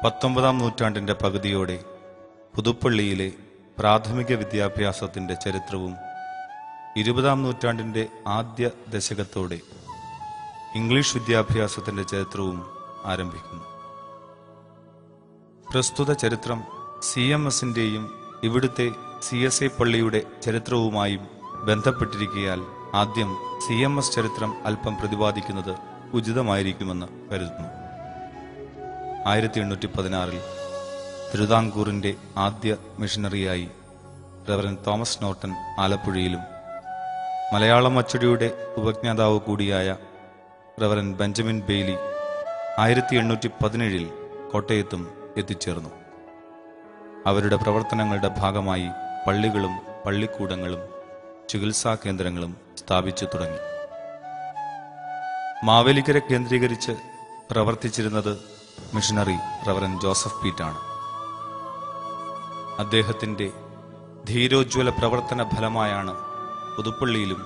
19-ാം നൂറ്റാണ്ടിൻ്റെ പകുതിയോടെ പുതുപ്പള്ളിയിലെ പ്രാഥമിക വിദ്യാഭ്യാസത്തിൻ്റെ ചരിത്രവും 20-ാം നൂറ്റാണ്ടിൻ്റെ ആദ്യ ദശകത്തോടെ ഇംഗ്ലീഷ് വിദ്യാഭ്യാസത്തിൻ്റെ ചരിത്രവും ആരംഭിക്കുന്നു. പ്രസ്തുത ചരിത്രം CMSൻ്റെയും ഇവിടുത്തെ CSI പള്ളിയുടെ ചരിത്രവുമായും ബന്ധപ്പെട്ടിരിക്കയാൽ ആദ്യം CMS ചരിത്രം അല്പം പ്രതിപാദിക്കുന്നത് ഉചിതമായിരിക്കുമെന്ന് കരുതുന്നു. 1816 തിരുവിതാംകൂറിൻ്റെ ആദ്യ മിഷണറിയായി റവറൻ തോമസ് നോർട്ടൺ ആലപ്പുഴയിലും മലയാളം അച്ചടിയുടെ ഉപജ്ഞാതാവ് കൂടിയായ റവറൻ ബെഞ്ചമിൻ ബെയ്ലി 1817 കോട്ടയത്തും എത്തിച്ചേർന്നു. അവരുടെ പ്രവർത്തനങ്ങളുടെ ഭാഗമായി പള്ളികളും പള്ളിക്കൂടങ്ങളും ചികിത്സാ കേന്ദ്രങ്ങളും സ്ഥാപിച്ചു തുടങ്ങി. മാവേലിക്കര കേന്ദ്രീകരിച്ച് പ്രവർത്തിച്ചിരുന്നത് മിഷണറി റവറൻ ജോസഫ് പീറ്റാണ്. അദ്ദേഹത്തിൻ്റെ ധീരോജ്വല പ്രവർത്തന ഫലമായാണ് പുതുപ്പള്ളിയിലും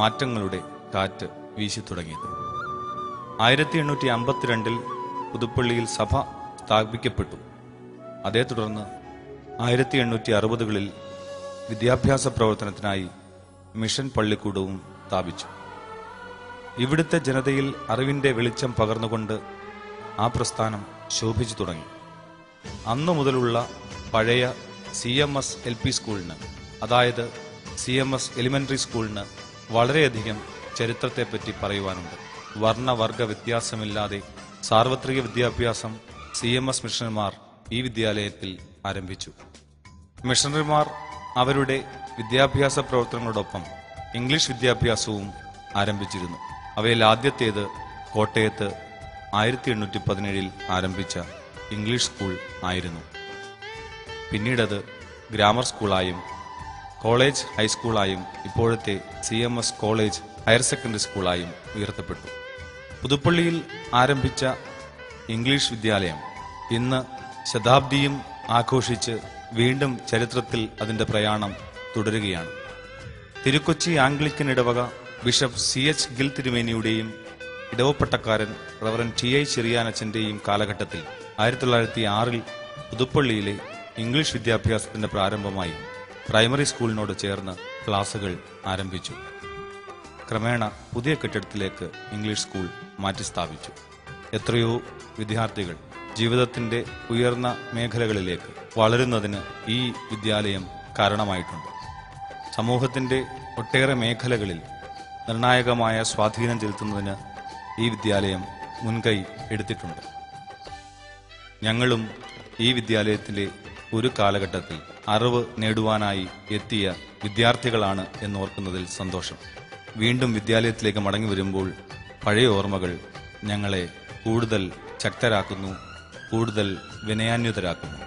മാറ്റങ്ങളുടെ കാറ്റ് വീശി തുടങ്ങിയത്. 1852 പുതുപ്പള്ളിയിൽ സഭ സ്ഥാപിക്കപ്പെട്ടു. അതേ തുടർന്ന് 1860കളിൽ വിദ്യാഭ്യാസ പ്രവർത്തനത്തിനായി മിഷൻ പള്ളിക്കൂടവും സ്ഥാപിച്ചു. ഇവിടുത്തെ ജനതയിൽ അറിവിൻ്റെ വെളിച്ചം പകർന്നുകൊണ്ട് ആ പ്രസ്ഥാനം ശോഭിച്ചു തുടങ്ങി. അന്നു മുതലുള്ള പഴയ CMS LP സ്കൂളിന്, അതായത് CMS എലിമെൻ്ററി സ്കൂളിന് വളരെയധികം ചരിത്രത്തെപ്പറ്റി പറയുവാനുണ്ട്. വർണ്ണവർഗ വ്യത്യാസമില്ലാതെ സാർവത്രിക വിദ്യാഭ്യാസം CMS മിഷണറിമാർ ഈ വിദ്യാലയത്തിൽ ആരംഭിച്ചു. മിഷണറിമാർ അവരുടെ വിദ്യാഭ്യാസ പ്രവർത്തനങ്ങളോടൊപ്പം ഇംഗ്ലീഷ് വിദ്യാഭ്യാസവും ആരംഭിച്ചിരുന്നു. അവയിൽ ആദ്യത്തേത് കോട്ടയത്ത് 1817 ആരംഭിച്ച ഇംഗ്ലീഷ് സ്കൂൾ ആയിരുന്നു. പിന്നീടത് ഗ്രാമർ സ്കൂളായും കോളേജ് ഹൈസ്കൂളായും ഇപ്പോഴത്തെ CMS കോളേജ് ഹയർ സെക്കൻഡറി സ്കൂളായും ഉയർത്തപ്പെട്ടു. പുതുപ്പള്ളിയിൽ ആരംഭിച്ച ഇംഗ്ലീഷ് വിദ്യാലയം ഇന്ന് ശതാബ്ദിയും ആഘോഷിച്ച് വീണ്ടും ചരിത്രത്തിൽ അതിൻ്റെ പ്രയാണം തുടരുകയാണ്. തിരുക്കൊച്ചി ആംഗ്ലിക്കൻ ഇടവക ബിഷപ്പ് CH ഗിൽ തിരുമേനിയുടെയും ഇടവപ്പട്ടക്കാരൻ റവറൻ TI ചെറിയാനച്ചൻ്റെയും കാലഘട്ടത്തിൽ 1906 പുതുപ്പള്ളിയിലെ ഇംഗ്ലീഷ് വിദ്യാഭ്യാസത്തിൻ്റെ പ്രാരംഭമായി പ്രൈമറി സ്കൂളിനോട് ചേർന്ന് ക്ലാസുകൾ ആരംഭിച്ചു. ക്രമേണ പുതിയ കെട്ടിടത്തിലേക്ക് ഇംഗ്ലീഷ് സ്കൂൾ മാറ്റിസ്ഥാപിച്ചു. എത്രയോ വിദ്യാർത്ഥികൾ ജീവിതത്തിൻ്റെ ഉയർന്ന മേഖലകളിലേക്ക് വളരുന്നതിന് ഈ വിദ്യാലയം കാരണമായിട്ടുണ്ട്. സമൂഹത്തിൻ്റെ ഒട്ടേറെ മേഖലകളിൽ നിർണായകമായ സ്വാധീനം ചെലുത്തുന്നതിന് ഈ വിദ്യാലയം മുൻകൈ എടുത്തിട്ടുണ്ട്. ഞങ്ങളും ഈ വിദ്യാലയത്തിലെ ഒരു കാലഘട്ടത്തിൽ അറിവ് നേടുവാനായി എത്തിയ വിദ്യാർത്ഥികളാണ് എന്നോർക്കുന്നതിൽ സന്തോഷം. വീണ്ടും വിദ്യാലയത്തിലേക്ക് മടങ്ങി വരുമ്പോൾ പഴയ ഓർമ്മകൾ ഞങ്ങളെ കൂടുതൽ ശക്തരാക്കുന്നു, കൂടുതൽ വിനയാന്വിതരാക്കുന്നു.